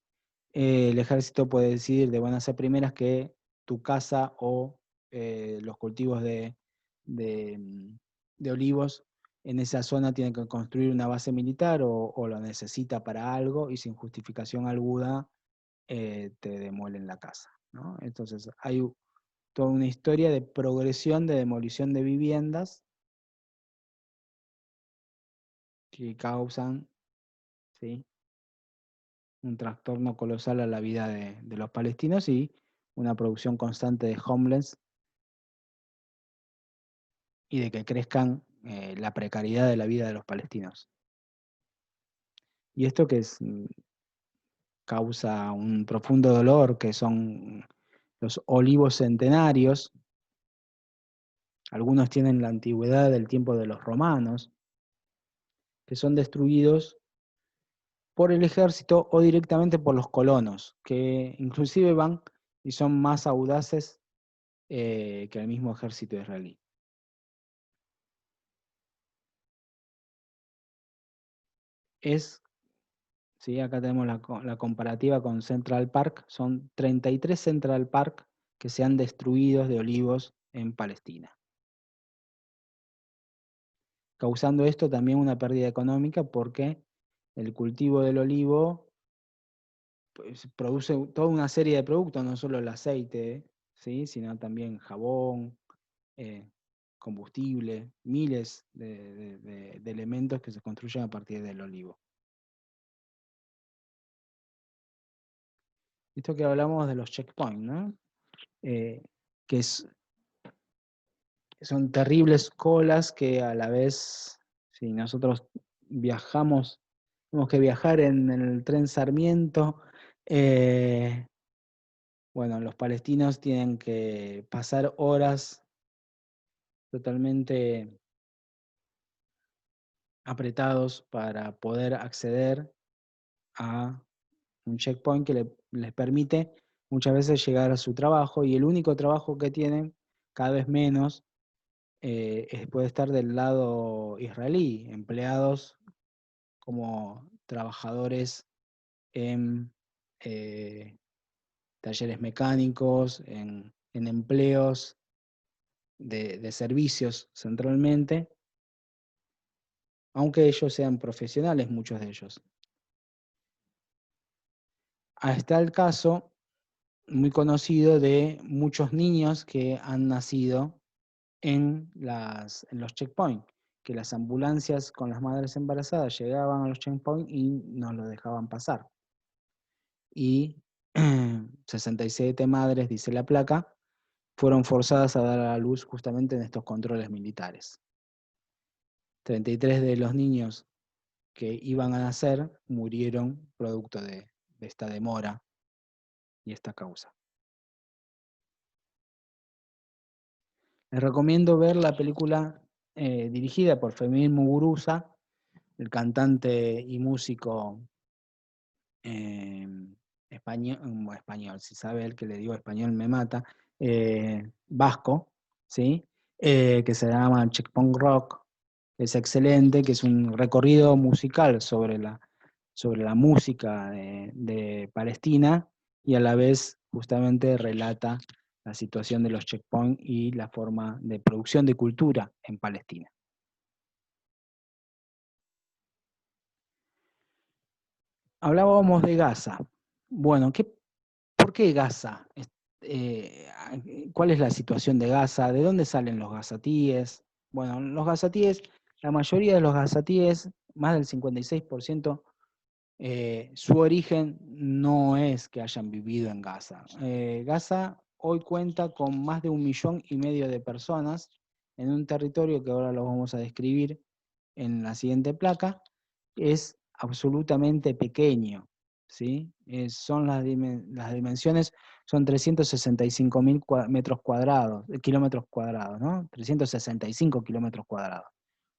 El ejército puede decidir de buenas a primeras que tu casa o los cultivos de, mm, de olivos en esa zona tienen que construir una base militar o lo necesita para algo, y sin justificación alguna te demuelen la casa, ¿no? Entonces hay toda una historia de progresión de demolición de viviendas que causan, ¿sí?, un trastorno colosal a la vida de los palestinos y una producción constante de homeless, y de que crezcan la precariedad de la vida de los palestinos. Y esto causa un profundo dolor, que son los olivos centenarios. Algunos tienen la antigüedad del tiempo de los romanos, que son destruidos por el ejército o directamente por los colonos, que inclusive van y son más audaces que el mismo ejército israelí. Sí, acá tenemos la comparativa con Central Park. Son 33 Central Park que se han destruido de olivos en Palestina, causando esto también una pérdida económica, porque el cultivo del olivo, pues, produce toda una serie de productos, no solo el aceite, ¿sí?, sino también jabón, eh, combustible, miles de elementos que se construyen a partir del olivo. Esto que hablamos de los checkpoints, ¿no? Eh, que son terribles colas que a la vez, si nosotros viajamos, tenemos que viajar en el tren Sarmiento, bueno, los palestinos tienen que pasar horas totalmente apretados para poder acceder a un checkpoint que les permite muchas veces llegar a su trabajo, y el único trabajo que tienen, cada vez menos, puede estar del lado israelí, empleados como trabajadores en talleres mecánicos, en empleos de servicios centralmente, aunque ellos sean profesionales, muchos de ellos. Está el caso muy conocido de muchos niños que han nacido en los checkpoints, que las ambulancias con las madres embarazadas llegaban a los checkpoints y no los dejaban pasar. Y 67 madres, dice la placa, fueron forzadas a dar a la luz justamente en estos controles militares. 33 de los niños que iban a nacer murieron producto de esta demora y esta causa. Les recomiendo ver la película dirigida por Fermín Muguruza, el cantante y músico eh, español, si sabe el que le digo español me mata, vasco, ¿sí? Que se llama Checkpoint Rock. Es excelente, que es un recorrido musical sobre la música de Palestina, y a la vez justamente relata la situación de los checkpoints y la forma de producción de cultura en Palestina. Hablábamos de Gaza. Bueno, ¿por qué Gaza? ¿Cuál es la situación de Gaza? ¿De dónde salen los gazatíes? Bueno, los gazatíes, la mayoría de los gazatíes, más del 56%, su origen no es que hayan vivido en Gaza. Gaza hoy cuenta con más de 1,5 millones de personas en un territorio que ahora lo vamos a describir en la siguiente placa. Es absolutamente pequeño, ¿sí? Son las dimensiones, son 365.000 metros cuadrados, kilómetros cuadrados, ¿no? 365 kilómetros cuadrados.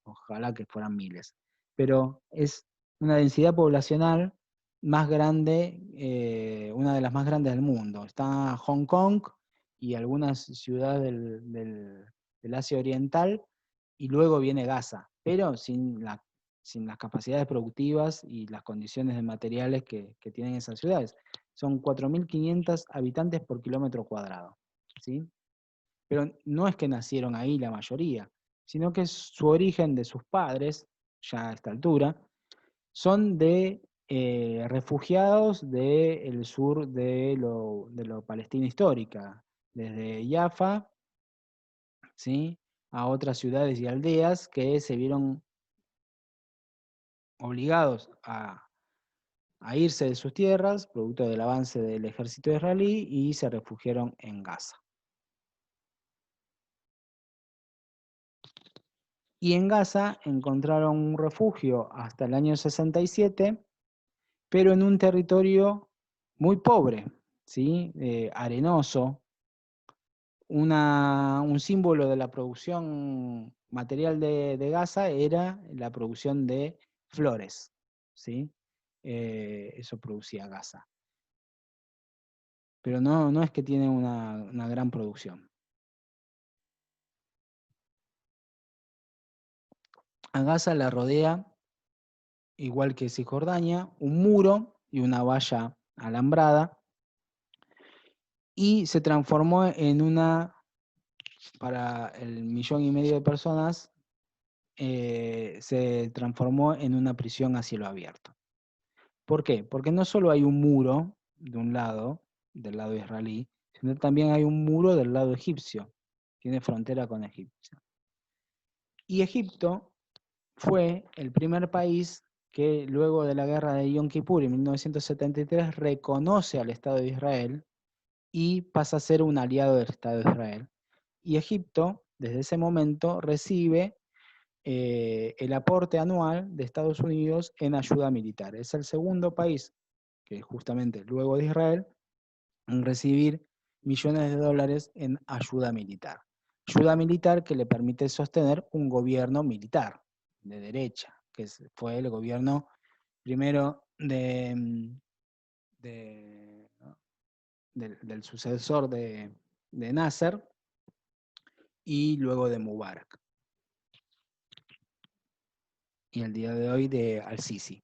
Ojalá que fueran miles. Pero es una densidad poblacional más grande, una de las más grandes del mundo. Está Hong Kong y algunas ciudades del Asia Oriental, y luego viene Gaza, pero sin las capacidades productivas y las condiciones de materiales que tienen esas ciudades. Son 4.500 habitantes por kilómetro cuadrado, ¿sí? Pero no es que nacieron ahí la mayoría, sino que su origen de sus padres, ya a esta altura, son de refugiados del sur de lo Palestina histórica, desde Jaffa, ¿sí?, a otras ciudades y aldeas que se vieron obligados a irse de sus tierras, producto del avance del ejército israelí, y se refugiaron en Gaza. Y en Gaza encontraron un refugio hasta el año 67, pero en un territorio muy pobre, ¿sí? Arenoso. Un símbolo de la producción material de Gaza era la producción de flores, ¿sí? Eso producía Gaza. Pero no es que tiene una gran producción. A Gaza la rodea, igual que Cisjordania, un muro y una valla alambrada, y se transformó para el 1,5 millones de personas, se transformó en una prisión a cielo abierto. ¿Por qué? Porque no solo hay un muro de un lado, del lado israelí, sino también hay un muro del lado egipcio. Tiene frontera con Egipto. Y Egipto fue el primer país que luego de la guerra de Yom Kippur en 1973 reconoce al Estado de Israel y pasa a ser un aliado del Estado de Israel. Y Egipto, desde ese momento, recibe el aporte anual de Estados Unidos en ayuda militar. Es el segundo país que justamente luego de Israel en recibir millones de dólares en ayuda militar. Ayuda militar que le permite sostener un gobierno militar de derecha, que fue el gobierno primero del sucesor de Nasser y luego de Mubarak. Y el día de hoy de Al-Sisi.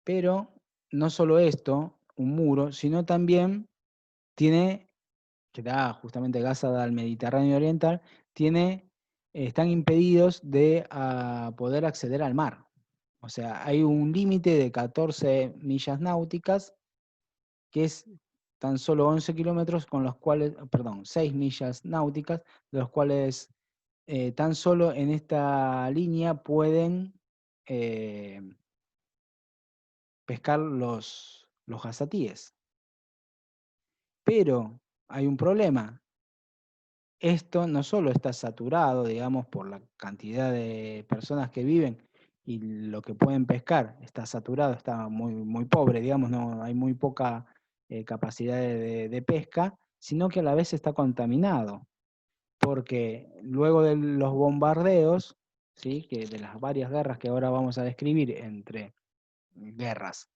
Pero no solo esto, un muro, sino también tiene, que da justamente Gaza al Mediterráneo Oriental, están impedidos de poder acceder al mar. O sea, hay un límite de 14 millas náuticas, que es tan solo 11 kilómetros, con los cuales, perdón, 6 millas náuticas, de los cuales tan solo en esta línea pueden pescar los gazatíes. Pero hay un problema. Esto no solo está saturado, digamos, por la cantidad de personas que viven y lo que pueden pescar, está saturado, está muy, muy pobre, digamos, no hay muy poca capacidad de pesca, sino que a la vez está contaminado, porque luego de los bombardeos, ¿sí?, que de las varias guerras que ahora vamos a describir, entre guerras,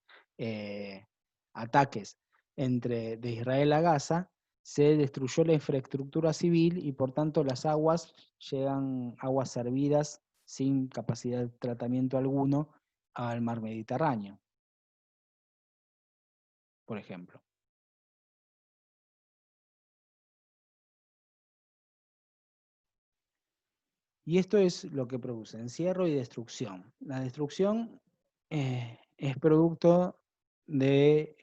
ataques de Israel a Gaza, se destruyó la infraestructura civil y por tanto las aguas llegan, aguas servidas sin capacidad de tratamiento alguno, al mar Mediterráneo, por ejemplo. Y esto es lo que produce encierro y destrucción. La destrucción es producto de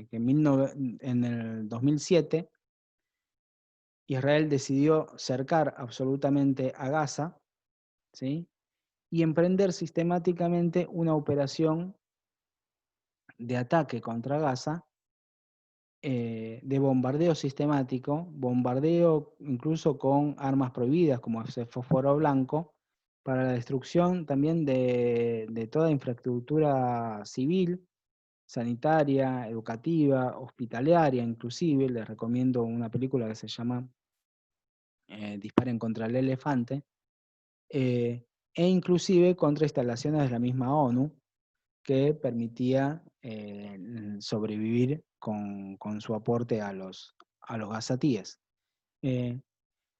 que en el 2007 Israel decidió cercar absolutamente a Gaza, ¿sí? Y emprender sistemáticamente una operación de ataque contra Gaza, de bombardeo sistemático, bombardeo incluso con armas prohibidas como ese fósforo blanco, para la destrucción también de toda infraestructura civil, sanitaria, educativa, hospitalaria inclusive. Les recomiendo una película que se llama Disparen contra el elefante, e inclusive contra instalaciones de la misma ONU, que permitía sobrevivir con su aporte a los gazatíes. Eh,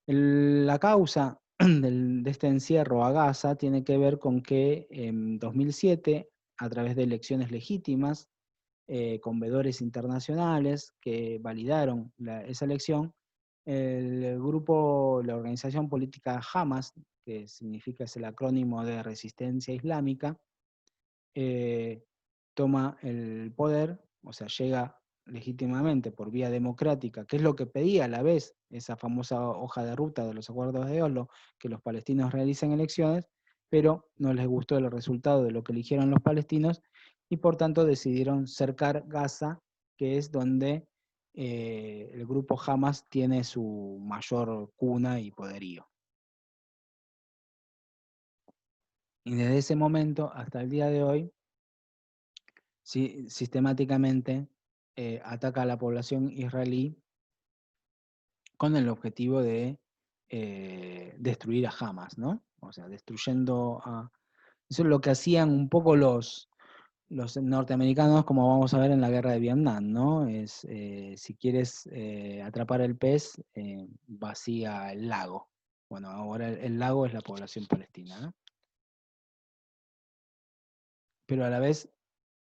la causa de este encierro a Gaza tiene que ver con que en 2007, a través de elecciones legítimas, con veedores internacionales que validaron esa elección, el grupo, la organización política Hamas, que significa, es el acrónimo de Resistencia Islámica, toma el poder, o sea, llega legítimamente por vía democrática, que es lo que pedía a la vez esa famosa hoja de ruta de los acuerdos de Oslo, que los palestinos realicen elecciones, pero no les gustó el resultado de lo que eligieron los palestinos y por tanto decidieron cercar Gaza, que es donde el grupo Hamas tiene su mayor cuna y poderío. Y desde ese momento hasta el día de hoy, sistemáticamente ataca a la población israelí con el objetivo de destruir a Hamas, ¿no? O sea, destruyendo a... Eso es lo que hacían un poco los norteamericanos, como vamos a ver en la guerra de Vietnam, ¿no? Es, si quieres atrapar el pez, vacía el lago. Bueno, ahora el lago es la población palestina, ¿no? Pero a la vez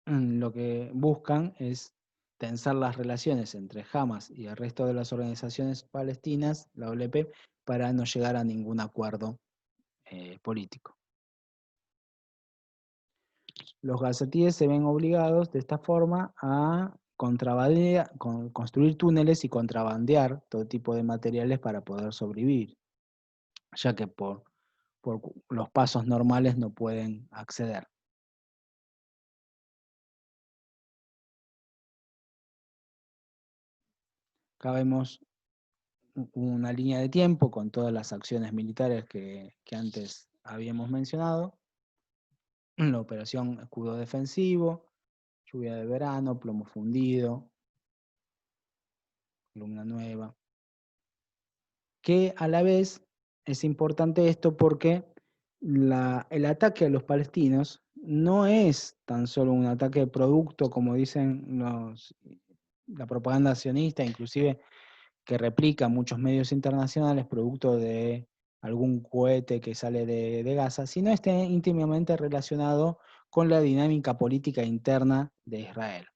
lo que buscan es tensar las relaciones entre Hamas y el resto de las organizaciones palestinas, la OLP, para no llegar a ningún acuerdo político. Los gazatíes se ven obligados de esta forma a construir túneles y contrabandear todo tipo de materiales para poder sobrevivir, ya que por los pasos normales no pueden acceder. Acá vemos una línea de tiempo con todas las acciones militares que antes habíamos mencionado. La operación escudo defensivo, lluvia de verano, plomo fundido, columna nueva. Que a la vez es importante esto porque el ataque a los palestinos no es tan solo un ataque producto, como dicen la propaganda sionista, inclusive que replica muchos medios internacionales, producto de algún cohete que sale de Gaza, sino esté íntimamente relacionado con la dinámica política interna de Israel.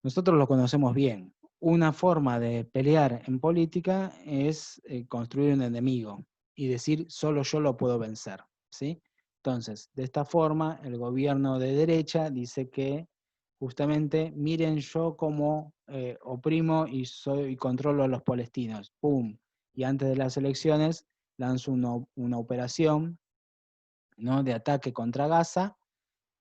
Nosotros lo conocemos bien. Una forma de pelear en política es construir un enemigo y decir solo yo lo puedo vencer, ¿sí? Entonces, de esta forma, el gobierno de derecha dice que justamente miren yo como oprimo y controlo a los palestinos, ¡pum! Y antes de las elecciones lanzo una operación, ¿no?, de ataque contra Gaza,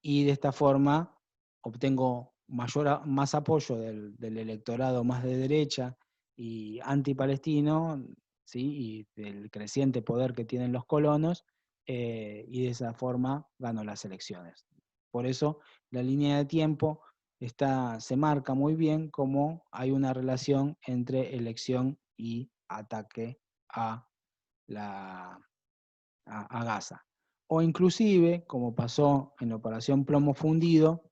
y de esta forma obtengo más apoyo del electorado más de derecha y antipalestino, ¿sí?, y del creciente poder que tienen los colonos, y de esa forma gano las elecciones. Por eso la línea de tiempo se marca muy bien como hay una relación entre elección y ataque a a Gaza. O inclusive, como pasó en la operación Plomo Fundido,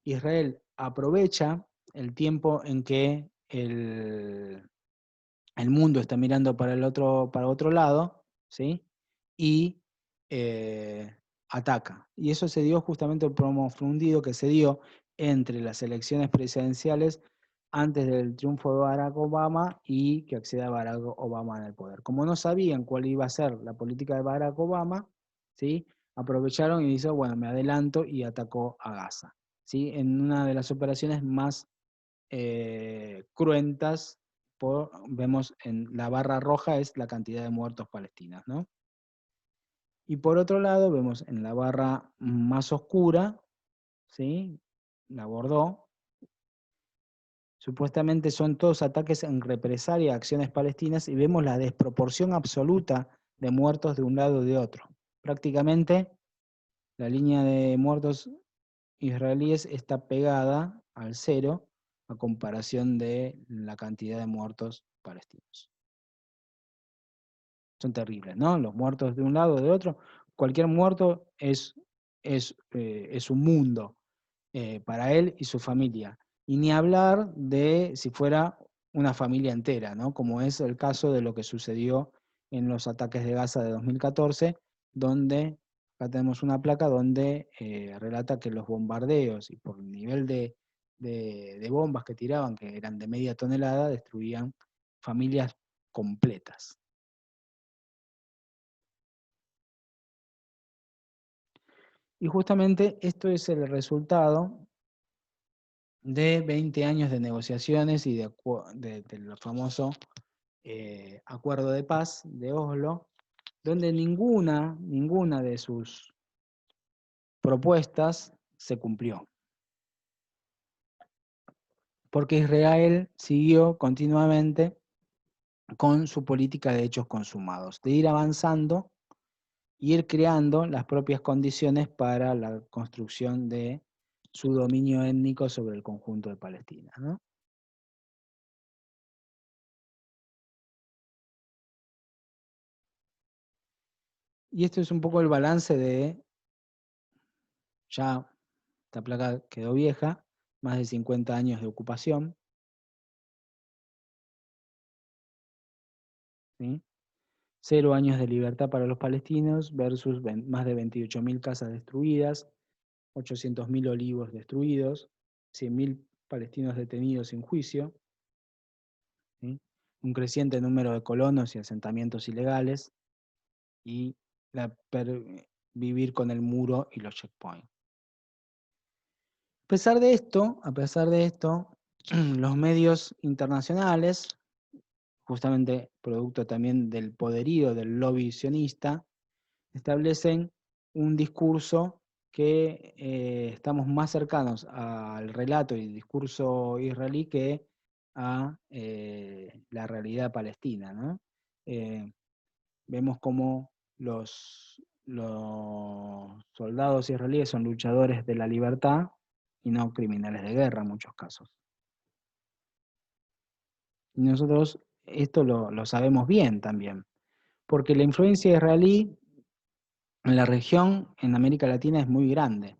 Israel aprovecha el tiempo en que el mundo está mirando para otro lado, ¿sí?, y ataca. Y eso se dio justamente el Plomo Fundido, que se dio entre las elecciones presidenciales antes del triunfo de Barack Obama y que acceda Barack Obama en el poder. Como no sabían cuál iba a ser la política de Barack Obama, ¿sí? Aprovecharon y dijo, bueno, me adelanto y atacó a Gaza, ¿sí? En una de las operaciones más cruentas, vemos en la barra roja es la cantidad de muertos palestinos, ¿no? Y por otro lado vemos en la barra más oscura, ¿sí? La bordó, supuestamente son todos ataques en represalia a acciones palestinas y vemos la desproporción absoluta de muertos de un lado y de otro. Prácticamente la línea de muertos israelíes está pegada al cero a comparación de la cantidad de muertos palestinos. Son terribles, ¿no? Los muertos de un lado o de otro. Cualquier muerto es un mundo para él y su familia. Y ni hablar de si fuera una familia entera, ¿no? Como es el caso de lo que sucedió en los ataques de Gaza de 2014, donde, acá tenemos una placa donde relata que los bombardeos y por el nivel de bombas que tiraban, que eran de media tonelada, destruían familias completas. Y justamente esto es el resultado de 20 años de negociaciones y del famoso acuerdo de paz de Oslo, donde ninguna de sus propuestas se cumplió. Porque Israel siguió continuamente con su política de hechos consumados, de ir avanzando y ir creando las propias condiciones para la construcción de su dominio étnico sobre el conjunto de Palestina, ¿no? Y esto es un poco el balance de, ya esta placa quedó vieja, más de 50 años de ocupación, ¿sí? 0 años de libertad para los palestinos versus más de 28.000 casas destruidas, 800.000 olivos destruidos, 100.000 palestinos detenidos sin juicio, ¿sí? Un creciente número de colonos y asentamientos ilegales y vivir con el muro y los checkpoints. A pesar de esto, los medios internacionales, justamente producto también del poderío del lobby sionista, establecen un discurso que estamos más cercanos al relato y discurso israelí que a la realidad palestina, ¿no? Vemos como los soldados israelíes son luchadores de la libertad y no criminales de guerra en muchos casos. Y nosotros esto lo sabemos bien también, porque la influencia israelí en la región, en América Latina, es muy grande.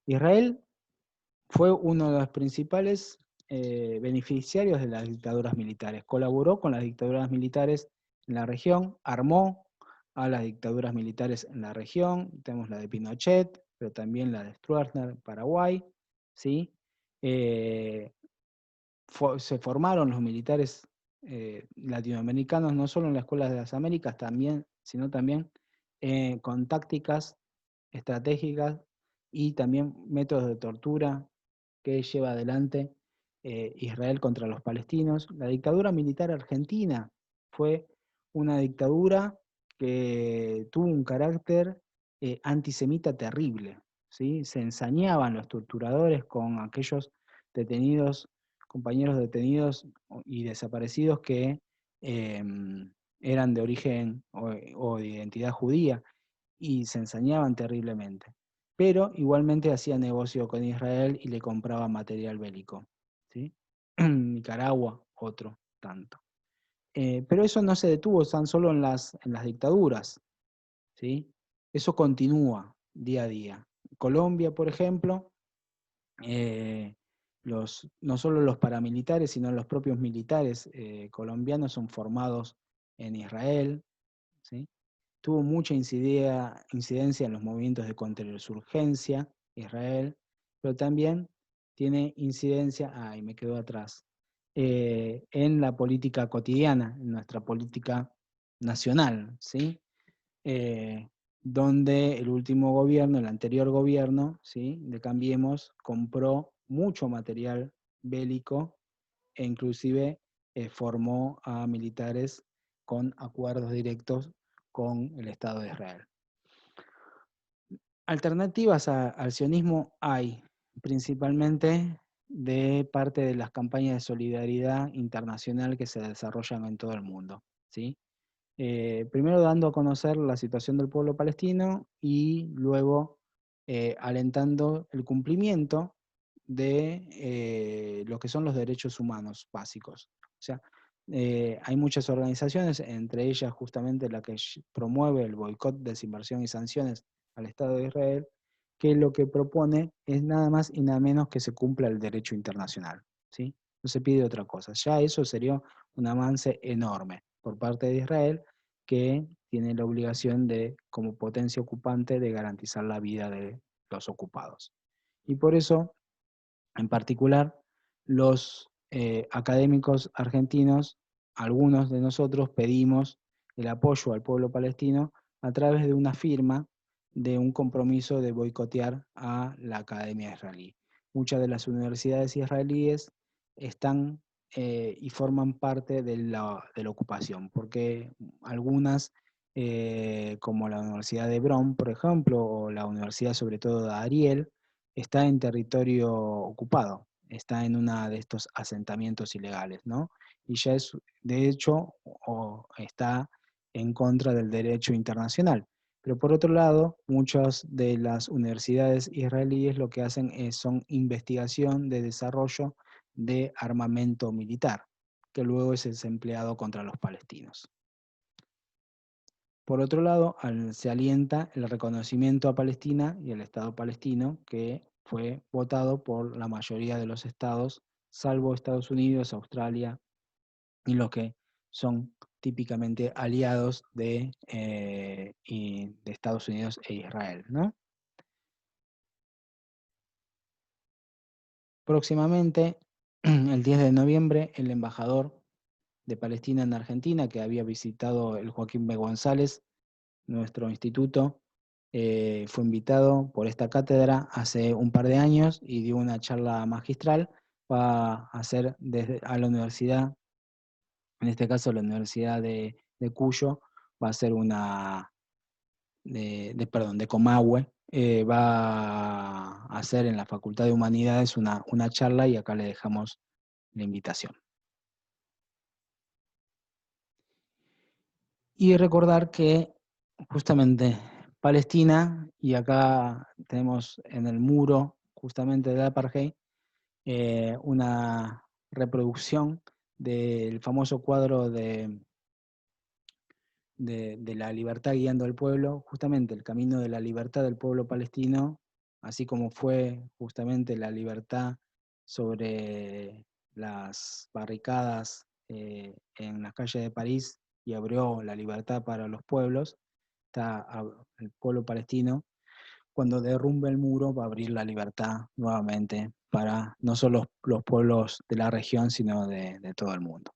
Israel fue uno de los principales beneficiarios de las dictaduras militares. Colaboró con las dictaduras militares en la región, armó a las dictaduras militares en la región. Tenemos la de Pinochet, pero también la de Stroessner, Paraguay, ¿sí? Se formaron los militares latinoamericanos no solo en las escuelas de las Américas, sino también con tácticas estratégicas y también métodos de tortura que lleva adelante Israel contra los palestinos. La dictadura militar argentina fue una dictadura que tuvo un carácter antisemita terrible, ¿sí? Se ensañaban los torturadores con aquellos detenidos, compañeros detenidos y desaparecidos que eran de origen o de identidad judía y se ensañaban terriblemente. Pero igualmente hacía negocio con Israel y le compraba material bélico, ¿sí? Nicaragua, otro tanto. Pero eso no se detuvo tan solo en las dictaduras, ¿sí? Eso continúa día a día. Colombia, por ejemplo, no solo los paramilitares, sino los propios militares colombianos son formados en Israel, ¿sí? Tuvo mucha incidencia en los movimientos de contrainsurgencia, Israel, pero también tiene incidencia, me quedó atrás, en la política cotidiana, en nuestra política nacional, ¿sí? Donde el último gobierno, el anterior gobierno, ¿sí?, de Cambiemos, compró mucho material bélico e inclusive formó a militares con acuerdos directos con el Estado de Israel. Alternativas al sionismo hay, principalmente de parte de las campañas de solidaridad internacional que se desarrollan en todo el mundo, ¿sí? Primero dando a conocer la situación del pueblo palestino y luego alentando el cumplimiento de lo que son los derechos humanos básicos. O sea, hay muchas organizaciones, entre ellas justamente la que promueve el boicot, desinversión y sanciones al Estado de Israel, que lo que propone es nada más y nada menos que se cumpla el derecho internacional, ¿sí? No se pide otra cosa. Ya eso sería un avance enorme por parte de Israel, que tiene la obligación de, como potencia ocupante, de garantizar la vida de los ocupados. Y por eso, en particular, los académicos argentinos, algunos de nosotros pedimos el apoyo al pueblo palestino a través de una firma de un compromiso de boicotear a la Academia Israelí. Muchas de las universidades israelíes están y forman parte de la ocupación, porque algunas, como la Universidad de Hebrón, por ejemplo, o la Universidad sobre todo de Ariel, está en territorio ocupado, está en uno de estos asentamientos ilegales, ¿no? Y ya es, de hecho, está en contra del derecho internacional. Pero por otro lado, muchas de las universidades israelíes lo que hacen son investigación de desarrollo de armamento militar, que luego es empleado contra los palestinos. Por otro lado, se alienta el reconocimiento a Palestina y al Estado palestino, que fue votado por la mayoría de los estados, salvo Estados Unidos, Australia y los que son típicamente aliados de Estados Unidos e Israel, ¿no? Próximamente, el 10 de noviembre, el embajador de Palestina en Argentina, que había visitado el Joaquín B. González, nuestro instituto, fue invitado por esta cátedra hace un par de años y dio una charla magistral. Va a hacer desde a la universidad, en este caso la Universidad de Cuyo, va a ser una, de Comahue, va a hacer en la Facultad de Humanidades una charla y acá le dejamos la invitación. Y recordar que justamente Palestina, y acá tenemos en el muro justamente de Apartheid, una reproducción del famoso cuadro de la libertad guiando al pueblo, justamente el camino de la libertad del pueblo palestino, así como fue justamente la libertad sobre las barricadas en las calles de París y abrió la libertad para los pueblos, está el pueblo palestino, cuando derrumbe el muro va a abrir la libertad nuevamente para no solo los pueblos de la región, sino de todo el mundo.